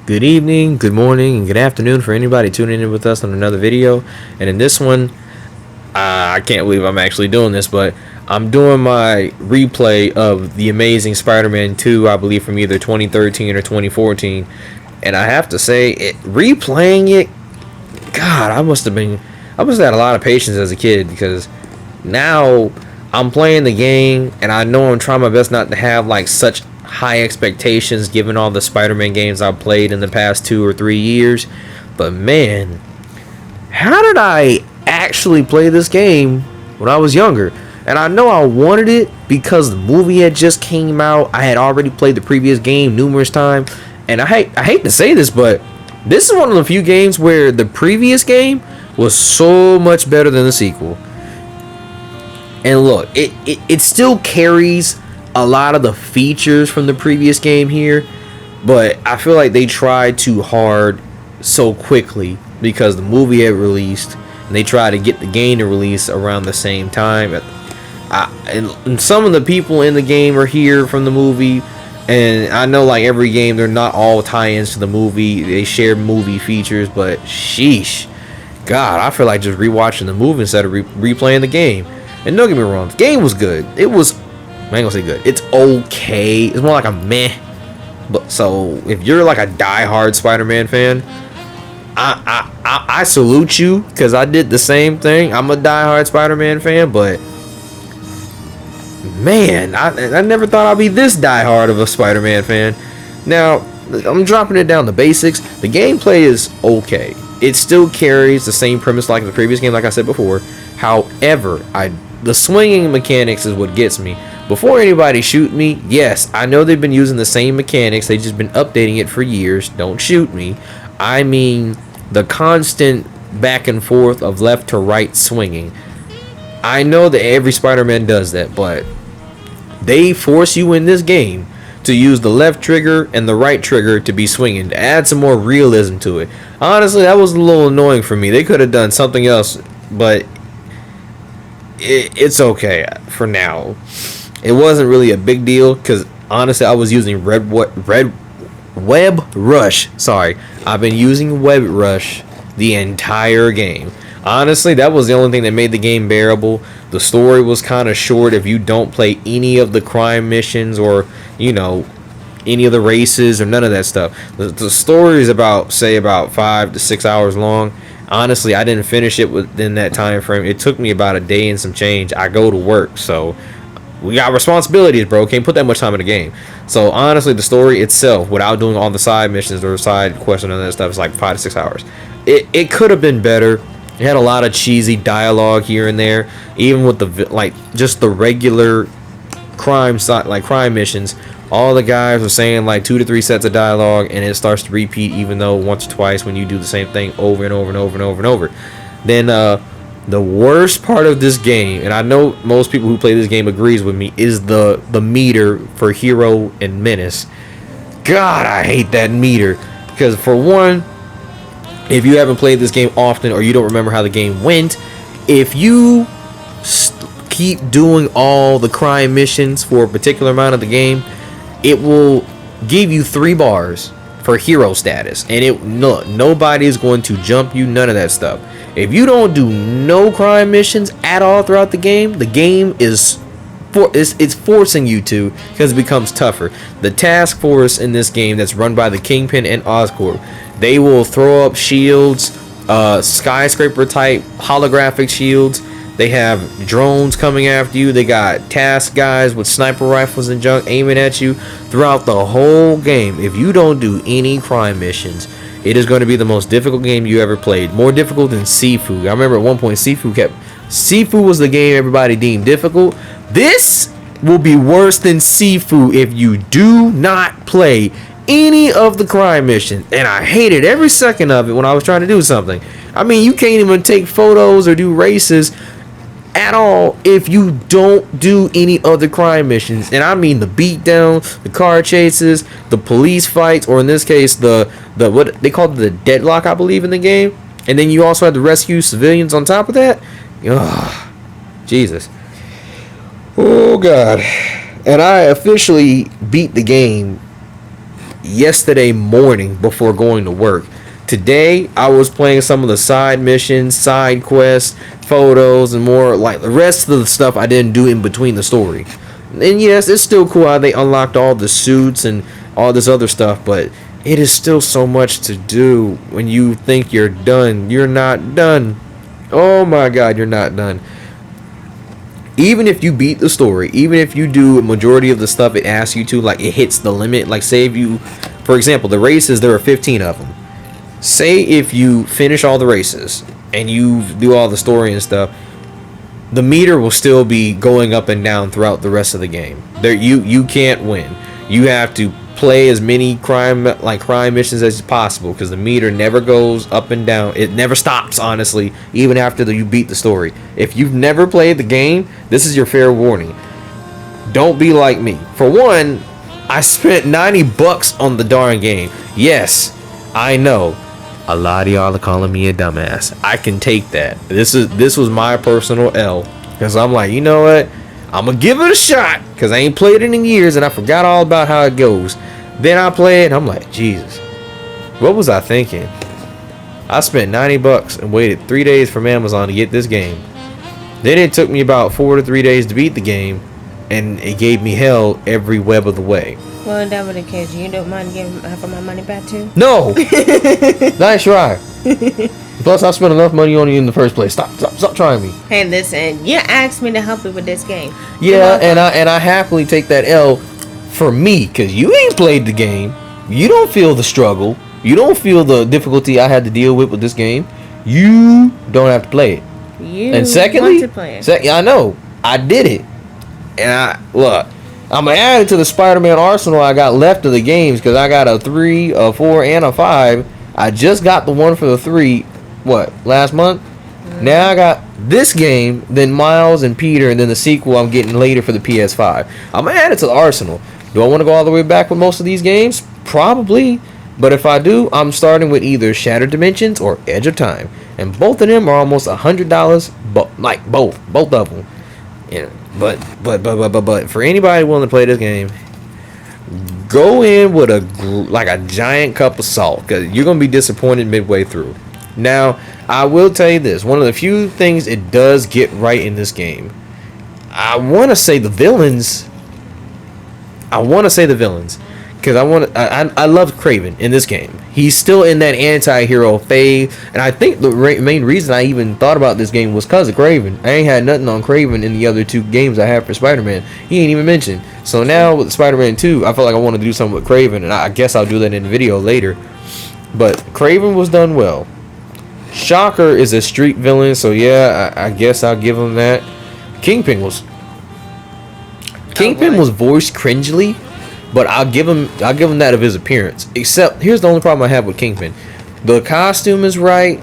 Good evening, good morning, and good afternoon for anybody tuning in with us on another video. And in this one, I can't believe I'm actually doing this, but I'm doing my replay of The Amazing Spider-Man 2, I believe from either 2013 or 2014. And I have to say, replaying it, God, I must have had a lot of patience as a kid, because now I'm playing the game and I know I'm trying my best not to have like such high expectations given all the Spider-Man games I've played in the past 2 or 3 years. But man, how did I actually play this game when I was younger? And I know I wanted it because the movie had just came out. I had already played the previous game numerous times, and I hate to say this, but this is one of the few games where the previous game was so much better than the sequel. And look, it still carries a lot of the features from the previous game here, but I feel like they tried too hard so quickly because the movie had released and they tried to get the game to release around the same time. And some of the people in the game are here from the movie, and I know like every game they're not all tie-ins to the movie, they share movie features, but sheesh, God, I feel like just rewatching the movie instead of replaying the game. And don't get me wrong, the game was good. I ain't gonna say good. It's okay. It's more like a meh. But so if you're like a die-hard Spider-Man fan, I salute you, because I did the same thing. I'm a die-hard Spider-Man fan, but man, I never thought I'd be this die-hard of a Spider-Man fan. Now, I'm dropping it down to basics. The gameplay is okay. It still carries the same premise like the previous game, like I said before. However, the swinging mechanics is what gets me. Before anybody shoot me, yes, I know they've been using the same mechanics. They've just been updating it for years. Don't shoot me. I mean, the constant back and forth of left to right swinging. I know that every Spider-Man does that, but they force you in this game to use the left trigger and the right trigger to be swinging, to add some more realism to it. Honestly, that was a little annoying for me. They could have done something else, but it's okay for now. It wasn't really a big deal, because honestly I was using Web Rush. Sorry, I've been using Web Rush the entire game. Honestly, that was the only thing that made the game bearable. The story was kind of short if you don't play any of the crime missions, or any of the races, or none of that stuff. The story is about 5 to 6 hours long. Honestly, I didn't finish it within that time frame. It took me about a day and some change. I go to work, so we got responsibilities, bro. Can't put that much time in the game. So honestly, the story itself, without doing all the side missions or side quests and all that stuff, is like 5 to 6 hours. It could have been better. It had a lot of cheesy dialogue here and there, even with just the regular crime missions. All the guys were saying like 2 to 3 sets of dialogue, and it starts to repeat, even though once or twice when you do the same thing over and over and over and over and over. Then the worst part of this game, and I know most people who play this game agrees with me, is the meter for Hero and Menace. God, I hate that meter, because for one, if you haven't played this game often or you don't remember how the game went, if you keep doing all the crime missions for a particular amount of the game, it will give you 3 bars for hero status, and nobody is going to jump you, none of that stuff. If you don't do no crime missions at all throughout the game is it's forcing you to, because it becomes tougher. The task force in this game, that's run by the Kingpin and Oscorp, they will throw up shields, skyscraper type holographic shields. They have drones coming after you. They got task guys with sniper rifles and junk aiming at you throughout the whole game. If you don't do any crime missions, it is going to be the most difficult game you ever played. More difficult than Sifu. I remember at one point Sifu was the game everybody deemed difficult. This will be worse than Sifu if you do not play any of the crime missions. And I hated every second of it when I was trying to do something. I mean, you can't even take photos or do races at all if you don't do any other crime missions. And I mean the beatdown, the car chases, the police fights, or in this case the what they call the deadlock, I believe, in the game. And then you also have to rescue civilians on top of that. Ugh, Jesus. Oh God. And I officially beat the game yesterday morning before going to work. Today, I was playing some of the side missions, side quests, photos, and more like the rest of the stuff I didn't do in between the story. And yes, it's still cool how they unlocked all the suits and all this other stuff, but it is still so much to do. When you think you're done, you're not done. Oh my god, you're not done. Even if you beat the story, even if you do a majority of the stuff it asks you to, like it hits the limit, like say if you, for example, the races, there are 15 of them. Say if you finish all the races and you do all the story and stuff, the meter will still be going up and down throughout the rest of the game. There, you can't win. You have to play as many crime missions as possible, because the meter never goes up and down. It never stops, honestly, even after you beat the story. If you've never played the game, this is your fair warning. Don't be like me. For one, I spent $90 on the darn game. Yes, I know. A lot of y'all are calling me a dumbass. I can take that. This was my personal L, because I'm like, you know what? I'm gonna give it a shot, because I ain't played it in years and I forgot all about how it goes. Then I play it and I'm like, Jesus, what was I thinking? I spent $90 and waited 3 days from Amazon to get this game. Then it took me about 4 to 3 days to beat the game, and it gave me hell every web of the way. Well, that would the case. You don't mind giving half of my money back too? No. Nice try. Plus, I spent enough money on you in the first place. Stop trying me. Hey, listen. You asked me to help you with this game. Yeah, and I happily take that L for me, because you ain't played the game. You don't feel the struggle. You don't feel the difficulty I had to deal with this game. You don't have to play it. You and secondly, want to play it. I know I did it, and I'm gonna add it to the Spider-Man arsenal I got left of the games, because I got a 3, a 4, and a 5. I just got the one for the 3, last month? Now I got this game, then Miles and Peter, and then the sequel I'm getting later for the PS5. I'm gonna add it to the arsenal. Do I want to go all the way back with most of these games? Probably. But if I do, I'm starting with either Shattered Dimensions or Edge of Time. And both of them are almost $100, both of them. Yeah. But for anybody willing to play this game, go in with a giant cup of salt, because you're gonna be disappointed midway through. Now, I will tell you this: one of the few things it does get right in this game, I want to say the villains, because I love Kraven in this game. He's still in that anti-hero phase, and I think the main reason I even thought about this game was because of Kraven. I ain't had nothing on Kraven in the other 2 games I have for Spider-Man. He ain't even mentioned. So now with Spider-Man 2, I feel like I want to do something with Kraven, and I guess I'll do that in the video later. But Kraven was done well. Shocker is a street villain, so yeah, I guess I'll give him that. Kingpin was voiced cringely, but I'll give him that of his appearance. Except here's the only problem I have with Kingpin: the costume is right,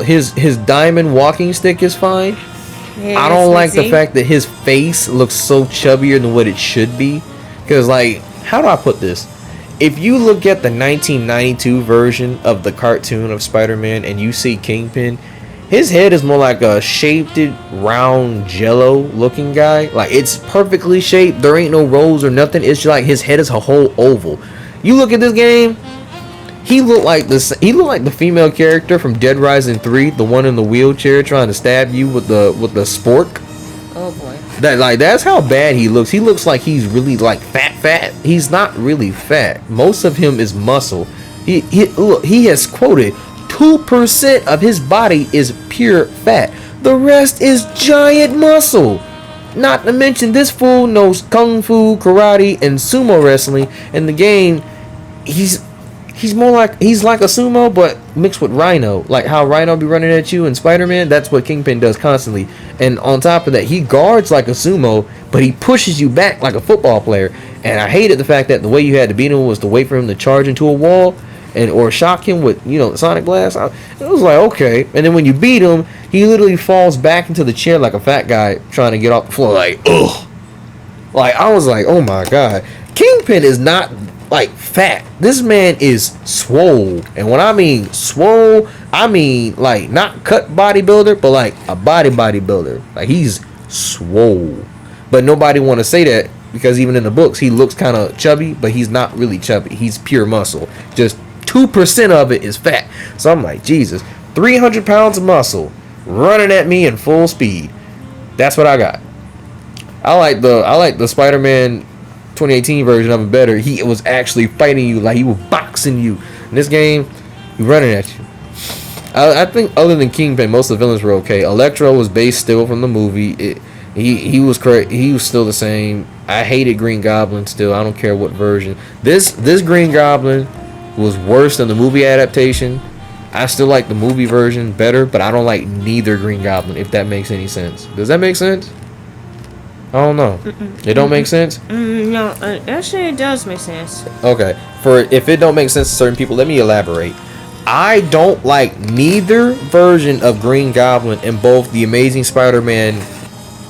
his diamond walking stick is fine. Yeah, I don't like the fact that his face looks so chubbier than what it should be. Because, how do I put this? If you look at the 1992 version of the cartoon of Spider-Man and you see Kingpin, his head is more like a shaped, round, jello looking guy. Like, it's perfectly shaped. There ain't no rolls or nothing. It's just like his head is a whole oval. You look at this game, he looked like the female character from Dead Rising 3, the one in the wheelchair trying to stab you with the spork. Oh boy. That's how bad he looks. He looks like he's really fat. He's not really fat. Most of him is muscle. He has quoted 2% of his body is pure fat. The rest is giant muscle. Not to mention, this fool knows kung fu, karate, and sumo wrestling. In the game, he's like a sumo, but mixed with Rhino. Like how Rhino be running at you in Spider-Man, that's what Kingpin does constantly. And on top of that, he guards like a sumo, but he pushes you back like a football player. And I hated the fact that the way you had to beat him was to wait for him to charge into a wall or shock him with, Sonic Blast. It was like, okay. And then when you beat him, he literally falls back into the chair like a fat guy trying to get off the floor. Like, ugh. Like, I was like, oh my god. Kingpin is not fat. This man is swole. And when I mean swole, I mean not cut bodybuilder, but a bodybuilder. Like, he's swole. But nobody want to say that because even in the books he looks kind of chubby, but he's not really chubby. He's pure muscle. Just 2% of it is fat. So I'm like, Jesus, 300 pounds of muscle running at me in full speed. That's what I got. I like the Spider-Man 2018 version of him better. He was actually fighting you like he was boxing you. In this game, he running at you. I think other than Kingpin, most of the villains were okay. Electro was based still from the movie. He was correct. He was still the same. I hated Green Goblin still. I don't care what version. This Green Goblin was worse than the movie adaptation. I still like the movie version better, but I don't like neither Green Goblin, if that makes any sense. Does that make sense? I don't know. It don't make sense? No, actually it does make sense. Okay. If it don't make sense to certain people, let me elaborate. I don't like neither version of Green Goblin in both the Amazing Spider-Man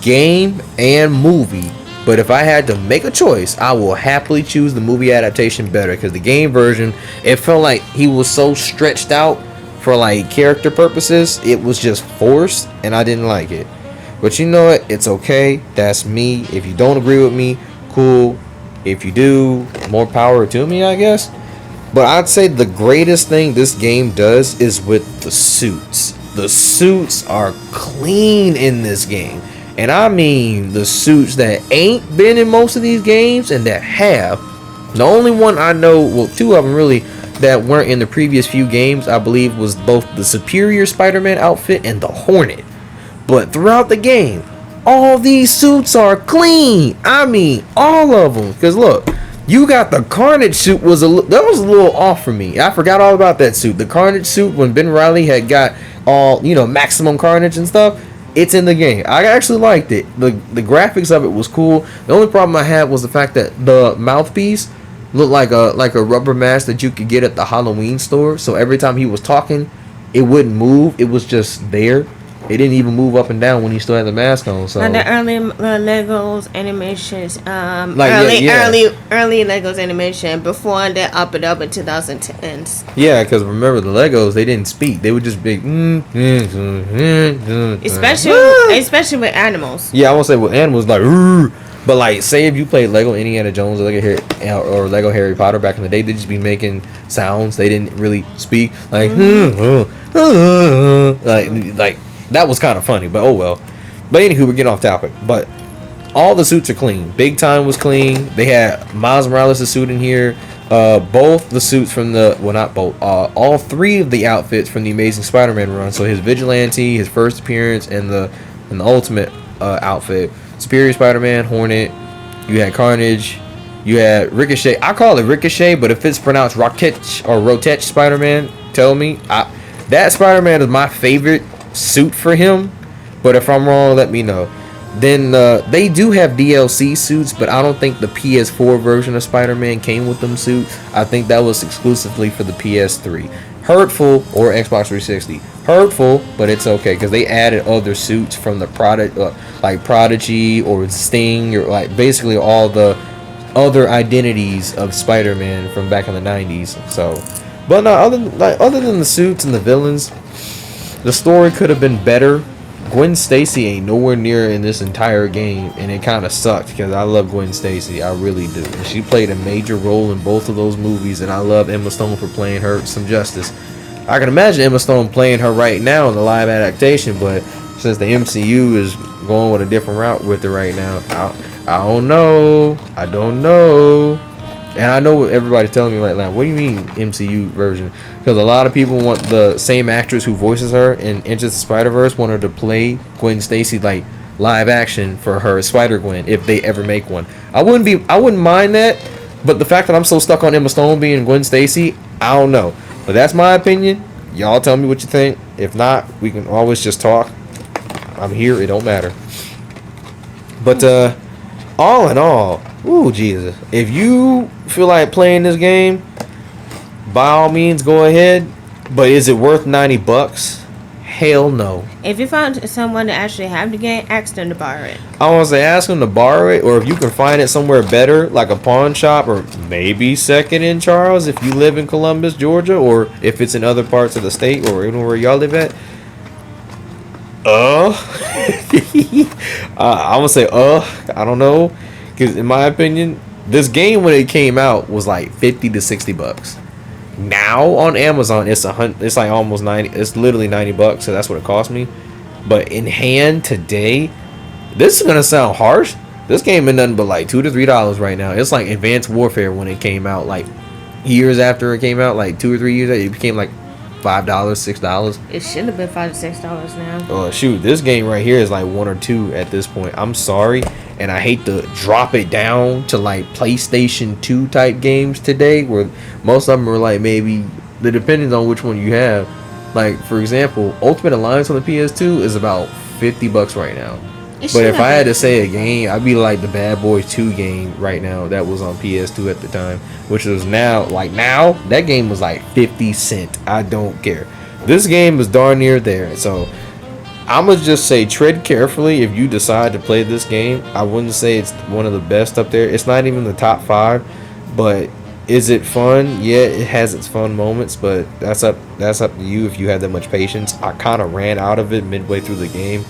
game and movie. But if I had to make a choice, I will happily choose the movie adaptation better, because the game version, it felt like he was so stretched out for like character purposes. It was just forced, and I didn't like it. But you know what? It's okay. That's me. If you don't agree with me, cool. If you do, more power to me, I guess. But I'd say the greatest thing this game does is with the suits. The suits are clean in this game. And I mean the suits that ain't been in most of these games and that have. The only one I know, well, two of them really, that weren't in the previous few games, I believe, was both the Superior Spider-Man outfit and the Hornet. But throughout the game, all these suits are clean. I mean, all of them. Because look, you got the Carnage suit that was a little off for me. I forgot all about that suit. The Carnage suit, when Ben Reilly had got all, maximum carnage and stuff, it's in the game. I actually liked it. The graphics of it was cool. The only problem I had was the fact that the mouthpiece looked like a rubber mask that you could get at the Halloween store. So every time he was talking, it wouldn't move. It was just there. It didn't even move up and down when he still had the mask on. So Like the early Legos animations, early Legos animation before they up it up in 2010s. Yeah, because remember the Legos, they didn't speak. They would just be Especially with animals. Yeah, I won't say with animals like, but like, say if you played Lego Indiana Jones or Lego Harry Potter back in the day, they'd just be making sounds. They didn't really speak. Like, like that was kind of funny, but oh well. But anywho, we're getting off topic. But all the suits are clean. Big Time was clean. They had Miles Morales' suit in here. Both the suits from all three of the outfits from the Amazing Spider-Man run. So his Vigilante, his first appearance, and the Ultimate outfit. Superior Spider-Man, Hornet. You had Carnage. You had Ricochet. I call it Ricochet, but if it's pronounced Rotech or Rotech Spider-Man, tell me. That Spider-Man is my favorite suit for him, but if I'm wrong, let me know. Then they do have DLC suits, but I don't think the PS4 version of Spider-Man came with them suits. I think that was exclusively for the PS3. Hurtful, or Xbox 360. Hurtful, but it's okay because they added other suits from the product, like Prodigy or Sting, or like basically all the other identities of Spider-Man from back in the 90s. So, but no, other than the suits and the villains, the story could have been better. Gwen Stacy ain't nowhere near in this entire game, and it kind of sucked because I love Gwen Stacy. I really do. And she played a major role in both of those movies, and I love Emma Stone for playing her some justice. I can imagine Emma Stone playing her right now in the live adaptation, but since the MCU is going with a different route with it right now, I don't know. And I know everybody's telling me right now, what do you mean MCU version? Because a lot of people want the same actress who voices her in Into the Spider-Verse, want her to play Gwen Stacy like live action for her Spider-Gwen if they ever make one. I wouldn't mind that, but the fact that I'm so stuck on Emma Stone being Gwen Stacy, I don't know. But that's my opinion. Y'all tell me what you think. If not, we can always just talk. I'm here, it don't matter. But all in all, ooh, Jesus. If you feel like playing this game, by all means, go ahead. But is it worth $90? Hell no. If you found someone to actually have the game, ask them to borrow it. I want to say ask them to borrow it, or if you can find it somewhere better, like a pawn shop, or maybe Second in Charles if you live in Columbus, Georgia, or if it's in other parts of the state, or even where y'all live at. I'm gonna say I don't know, Because in my opinion, this game when it came out was like 50 to 60 bucks. Now on Amazon, it's it's like almost 90. It's literally 90 bucks, so that's what it cost me. But in hand today, this is gonna sound harsh. This game is nothing but like $2 to $3 right now. It's like Advanced Warfare when it came out, like years after it came out, like 2 or 3 years. It became like $5, $6. It should have been $5 to $6 now. Oh shoot, this game right here is like 1 or 2 at this point. I'm sorry, and I hate to drop it down to like PlayStation 2 type games today, where most of them are like maybe, it depends on which one you have. Like for example, Ultimate Alliance on the PS2 is about 50 bucks right now. But if I had to say a game, I'd be like the Bad Boys 2 game right now that was on PS2 at the time, which is now that game was like 50 cents. I don't care. This game is darn near there. So I'm gonna just say tread carefully if you decide to play this game. I wouldn't say it's one of the best up there. It's not even the top 5, but is it fun? Yeah, it has its fun moments, but that's up to you if you have that much patience. I kind of ran out of it midway through the game.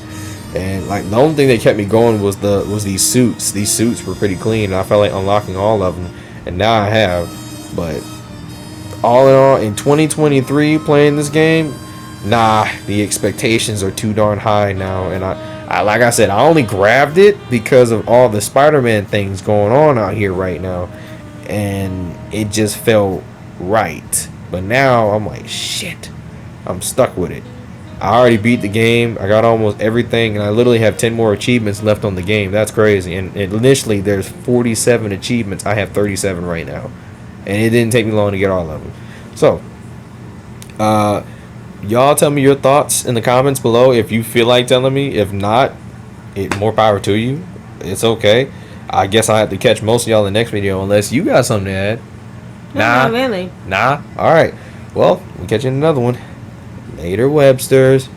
And like the only thing that kept me going was these suits. These suits were pretty clean. And I felt like unlocking all of them, and now I have. But all in all, in 2023, playing this game, nah, the expectations are too darn high now. And I like I said, I only grabbed it because of all the Spider-Man things going on out here right now, and it just felt right. But now I'm like, shit, I'm stuck with it. I already beat the game. I got almost everything, and I literally have 10 more achievements left on the game. That's crazy. And initially, there's 47 achievements. I have 37 right now, and it didn't take me long to get all of them. So, y'all tell me your thoughts in the comments below if you feel like telling me. If not, more power to you. It's okay. I guess I have to catch most of y'all in the next video unless you got something to add. No, not really. Nah. All right. Well, we'll catch you in another one. Later, Websters.